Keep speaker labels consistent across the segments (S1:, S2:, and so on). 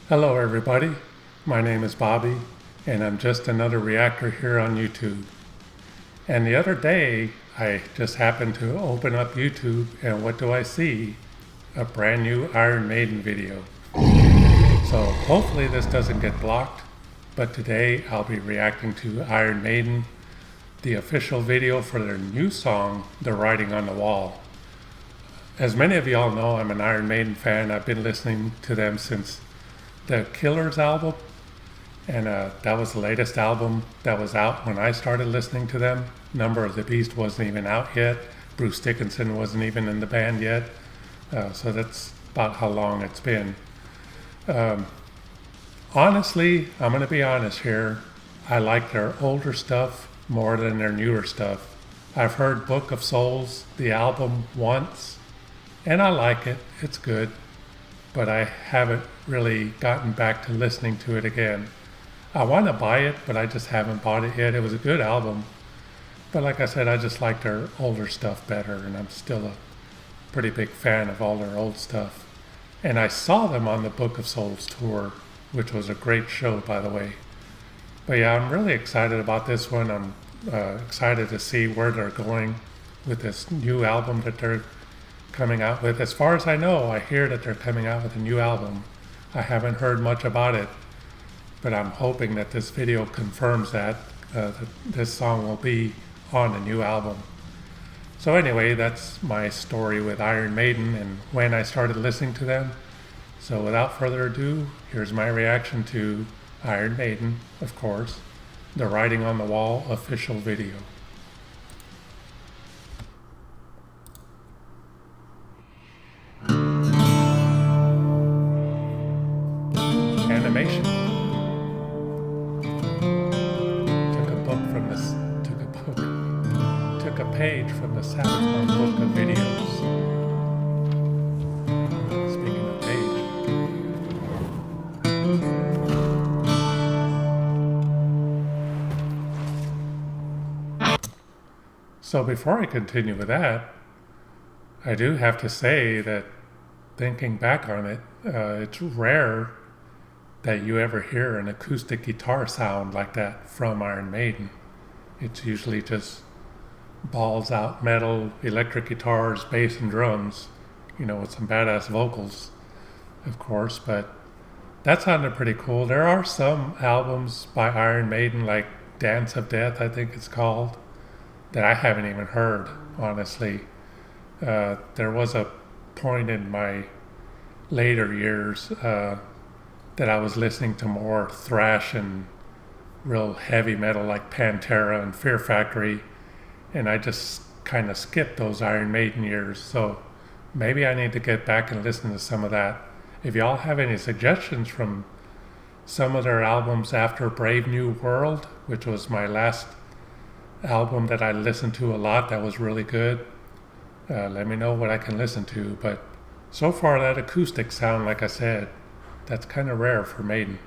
S1: Hello everybody, my name is Bobby and I'm just another reactor here on YouTube. And the other day I just happened to open up YouTube and what do I see? A brand new Iron Maiden video. So hopefully this doesn't get blocked, but today I'll be reacting to Iron Maiden, the official video for their new song, The Writing on the Wall. As many of y'all know, I'm an Iron Maiden fan. I've been listening to them since the Killers album, and that was the latest album that was out when I started listening to them. Number of the Beast wasn't even out yet. Bruce Dickinson wasn't even in the band yet. So that's about how long it's been. Honestly, I'm going to be honest here. I like their older stuff more than their newer stuff. I've heard Book of Souls, the album, once, and I like it. It's good. But I haven't really gotten back to listening to it again. I want to buy it, but I just haven't bought it yet. It was a good album. But like I said, I just like their older stuff better, and I'm still a pretty big fan of all their old stuff. And I saw them on the Book of Souls tour, which was a great show, by the way. But yeah, I'm really excited about this one. I'm excited to see where they're going with this new album that they're coming out with. As far as I know, I hear that they're coming out with a new album. I haven't heard much about it, but I'm hoping that this video confirms that this song will be on a new album. So anyway, that's my story with Iron Maiden and when I started listening to them. So without further ado, here's my reaction to Iron Maiden, of course, the Writing on the Wall official video. Animation. Took a page from the Sabaton book of videos. Speaking of page. So before I continue with that, I do have to say that thinking back on it, it's rare that you ever hear an acoustic guitar sound like that from Iron Maiden. It's usually just balls out metal, electric guitars, bass and drums, with some badass vocals, of course, but that sounded pretty cool. There are some albums by Iron Maiden, like Dance of Death, I think it's called, that I haven't even heard, honestly. There was a point in my later years that I was listening to more thrash and real heavy metal like Pantera and Fear Factory, and I just kind of skipped those Iron Maiden years. So maybe I need to get back and listen to some of that. If y'all have any suggestions from some of their albums after Brave New World, which was my last album that I listened to a lot that was really good, let me know what I can listen to. But so far that acoustic sound, like I said, that's kind of rare for Maiden.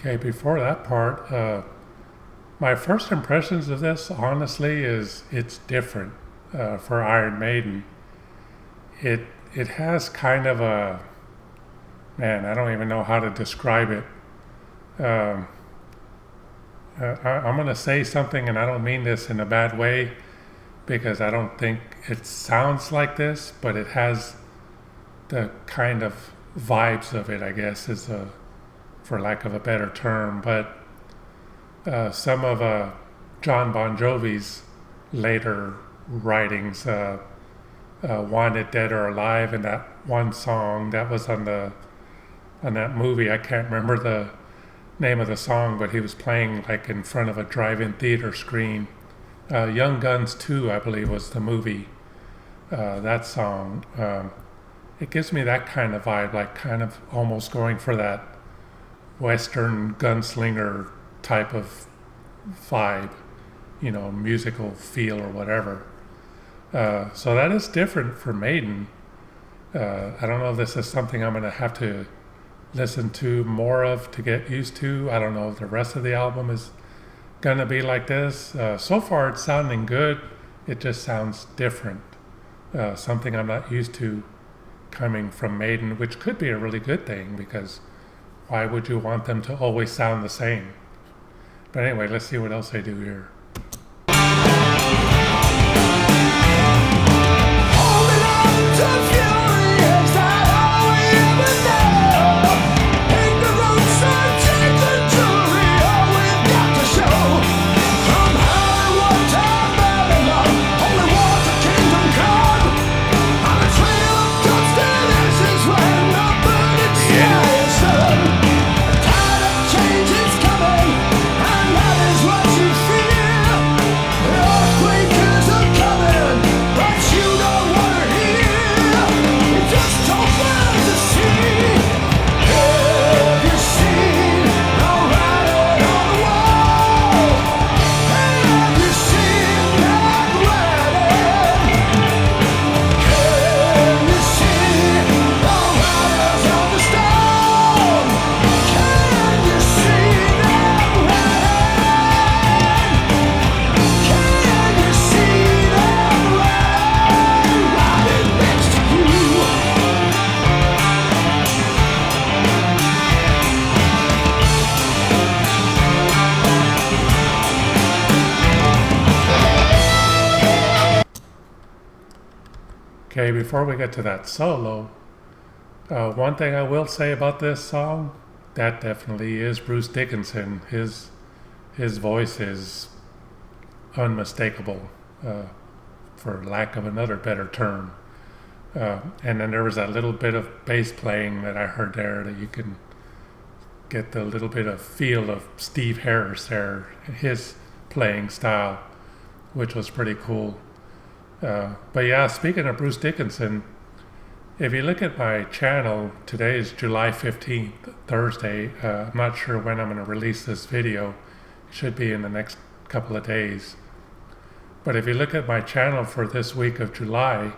S1: Okay, before that part, my first impressions of this, honestly, is it's different for Iron Maiden. It it has kind of a, man, I don't even know how to describe it. Um, I'm going to say something, and I don't mean this in a bad way because I don't think it sounds like this, but it has the kind of vibes of it, I guess, is for lack of a better term. But some of John Bon Jovi's later writings, "Wanted Dead or Alive," and that one song that was on that movie. I can't remember the name of the song, but he was playing like in front of a drive-in theater screen. Young Guns 2, I believe, was the movie. That song, it gives me that kind of vibe, like kind of almost going for that Western gunslinger type of vibe, musical feel or whatever. So that is different for Maiden. I don't know if this is something I'm going to have to listen to more of to get used to. I don't know if the rest of the album is going to be like this. So far it's sounding good. It just sounds different. Something I'm not used to coming from Maiden, which could be a really good thing because why would you want them to always sound the same? But anyway, let's see what else they do here. Okay, before we get to that solo, one thing I will say about this song, that definitely is Bruce Dickinson. His voice is unmistakable, for lack of another better term. And then there was that little bit of bass playing that I heard there that you can get the little bit of feel of Steve Harris there, his playing style, which was pretty cool. But yeah, speaking of Bruce Dickinson, if you look at my channel, today is July 15th, Thursday. I'm not sure when I'm going to release this video. It should be in the next couple of days. But if you look at my channel for this week of July,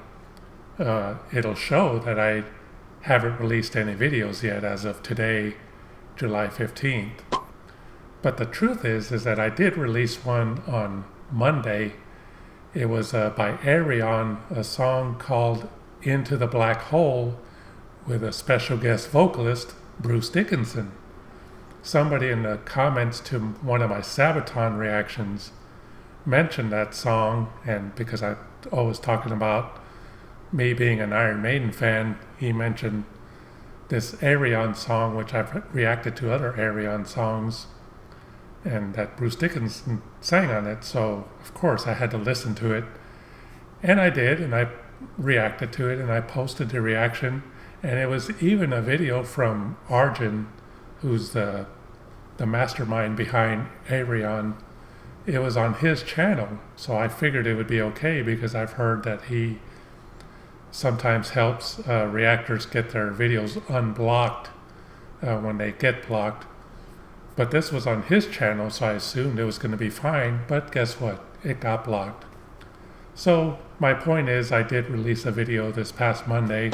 S1: it'll show that I haven't released any videos yet as of today, July 15th. But the truth is that I did release one on Monday. It was by Arion, a song called Into the Black Hole with a special guest vocalist, Bruce Dickinson. Somebody in the comments to one of my Sabaton reactions mentioned that song, and because I always talking about me being an Iron Maiden fan, he mentioned this Arion song, which I've reacted to other Arion songs, and that Bruce Dickinson sang on it. So of course I had to listen to it, and I did, and I reacted to it, and I posted the reaction, and it was even a video from Arjun, who's the mastermind behind Arion. It was on his channel, so I figured it would be okay because I've heard that he sometimes helps reactors get their videos unblocked when they get blocked. But this was on his channel, so I assumed it was going to be fine, but guess what? It got blocked. So my point is, I did release a video this past Monday,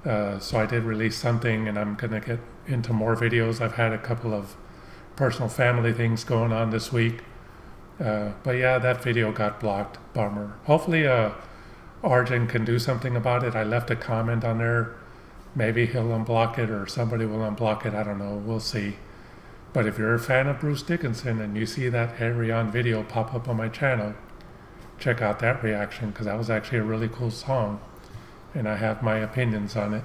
S1: so I did release something, and I'm going to get into more videos. I've had a couple of personal family things going on this week. But yeah, that video got blocked. Bummer. Hopefully Arjun can do something about it. I left a comment on there. Maybe he'll unblock it or somebody will unblock it. I don't know. We'll see. But if you're a fan of Bruce Dickinson and you see that Carry On video pop up on my channel, check out that reaction because that was actually a really cool song. And I have my opinions on it.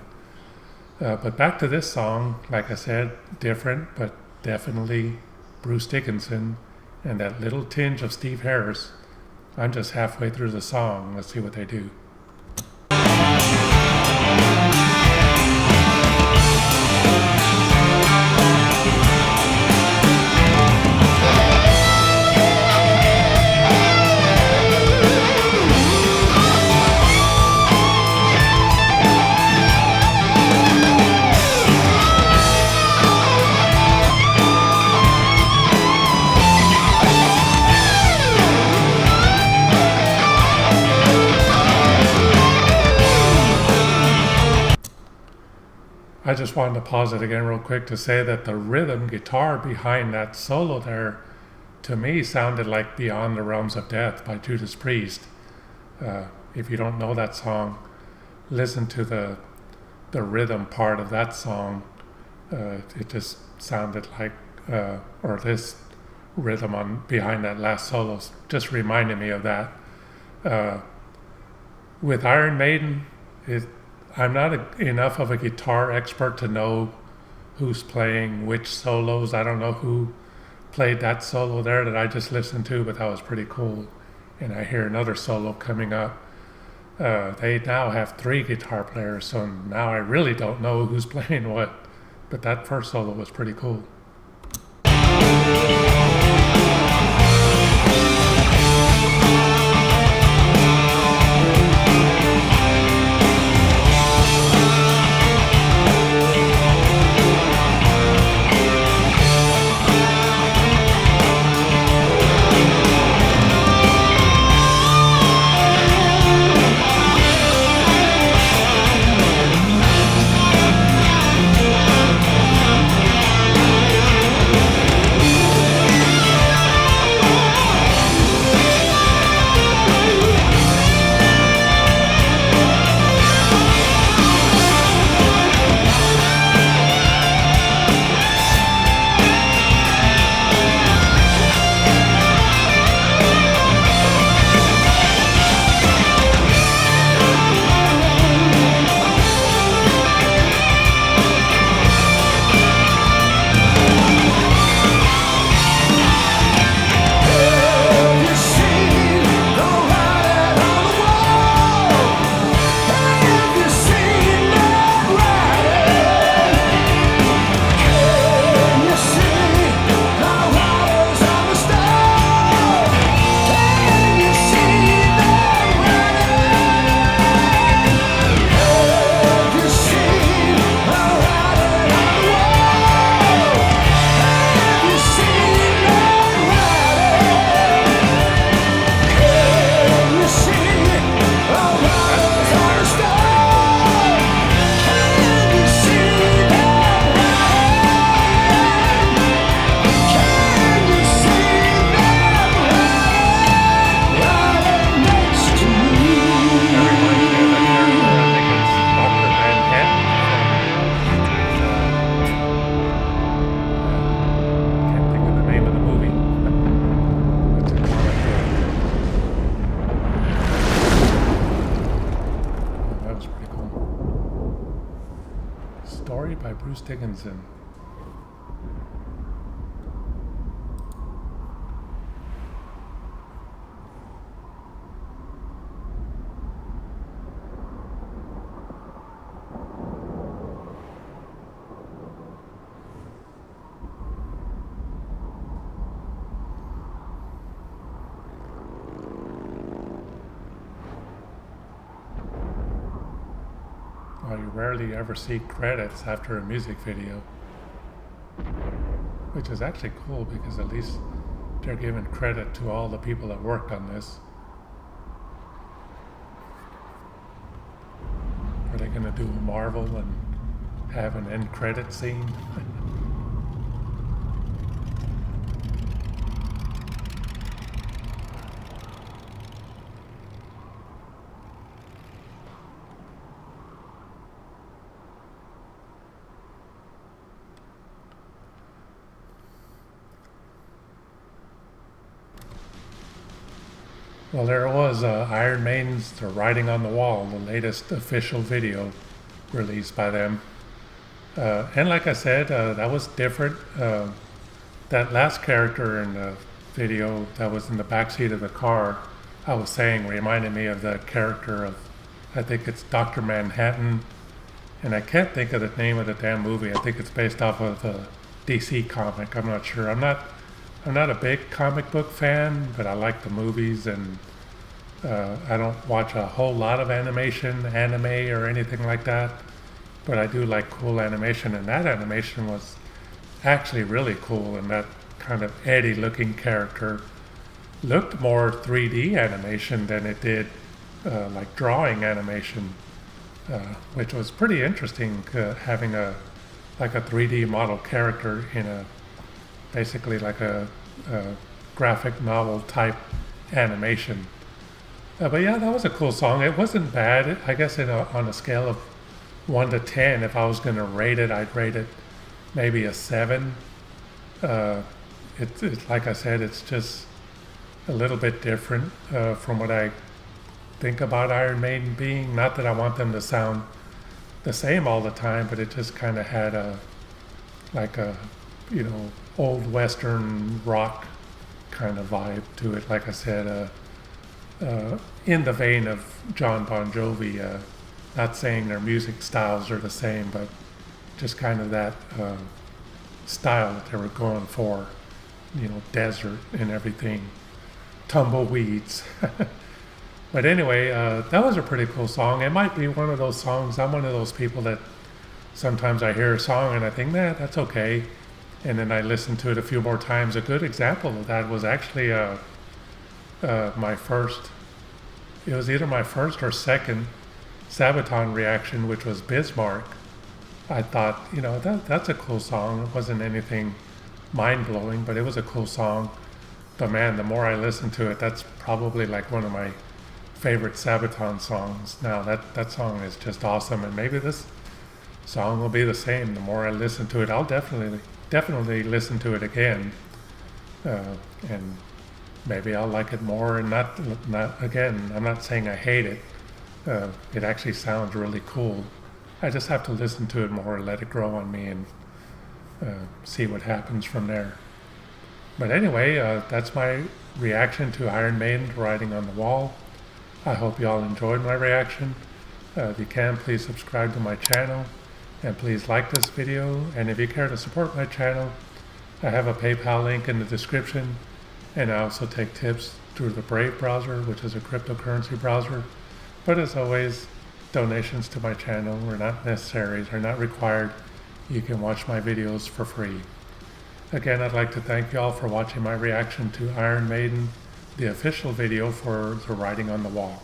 S1: But back to this song, like I said, different, but definitely Bruce Dickinson and that little tinge of Steve Harris. I'm just halfway through the song. Let's see what they do. I just wanted to pause it again real quick to say that the rhythm guitar behind that solo there, to me, sounded like Beyond the Realms of Death by Judas Priest. If you don't know that song, listen to the rhythm part of that song. It just sounded like, or this rhythm on behind that last solo just reminded me of that. With Iron Maiden, I'm not enough of a guitar expert to know who's playing which solos. I don't know who played that solo there that I just listened to, but that was pretty cool. And I hear another solo coming up. They now have 3 guitar players, so now I really don't know who's playing what. But that first solo was pretty cool. By Bruce Dickinson. You rarely ever see credits after a music video, which is actually cool because at least they're giving credit to all the people that worked on this. Are they going to do a Marvel and have an end credit scene? Well, there was Iron Maiden's The Writing on the Wall, the latest official video released by them. And like I said, that was different. That last character in the video that was in the backseat of the car, I was saying, reminded me of the character of, I think it's Dr. Manhattan, and I can't think of the name of the damn movie. I think it's based off of the DC comic. I'm not sure. I'm not a big comic book fan, but I like the movies, and I don't watch a whole lot of animation, anime, or anything like that. But I do like cool animation, and that animation was actually really cool. And that kind of Eddie-looking character looked more 3D animation than it did like drawing animation, which was pretty interesting. Having a 3D model character in a basically like a graphic novel type animation. But yeah, that was a cool song. It wasn't bad. I guess on a scale of 1 to 10, if I was going to rate it, I'd rate it maybe a 7. It's like I said, it's just a little bit different from what I think about Iron Maiden being. Not that I want them to sound the same all the time, but it just kind of had a old Western rock kind of vibe to it. Like I said, in the vein of John Bon Jovi. Not saying their music styles are the same, but just kind of that style that they were going for. Desert and everything, tumbleweeds. But anyway, that was a pretty cool song. It might be one of those songs. I'm one of those people that sometimes I hear a song and I think, nah, that's okay. And then I listen to it a few more times. A good example of that was actually my first, it was either my first or second Sabaton reaction, which was Bismarck. I thought, that's a cool song. It wasn't anything mind-blowing, but it was a cool song. But man, the more I listen to it, that's probably like one of my favorite Sabaton songs. Now that song is just awesome, and maybe this song will be the same. The more I listen to it, I'll definitely listen to it again, and maybe I'll like it more. And not again, I'm not saying I hate it. It actually sounds really cool. I just have to listen to it more, let it grow on me, and see what happens from there. But anyway, that's my reaction to Iron Maiden, Writing on the Wall. I hope you all enjoyed my reaction. If you can, please subscribe to my channel, and please like this video. And if you care to support my channel, I have a PayPal link in the description, and I also take tips through the Brave browser, which is a cryptocurrency browser. But as always, donations to my channel are not necessary, they're not required. You can watch my videos for free. Again, I'd like to thank you all for watching my reaction to Iron Maiden, the official video for The Writing on the Wall.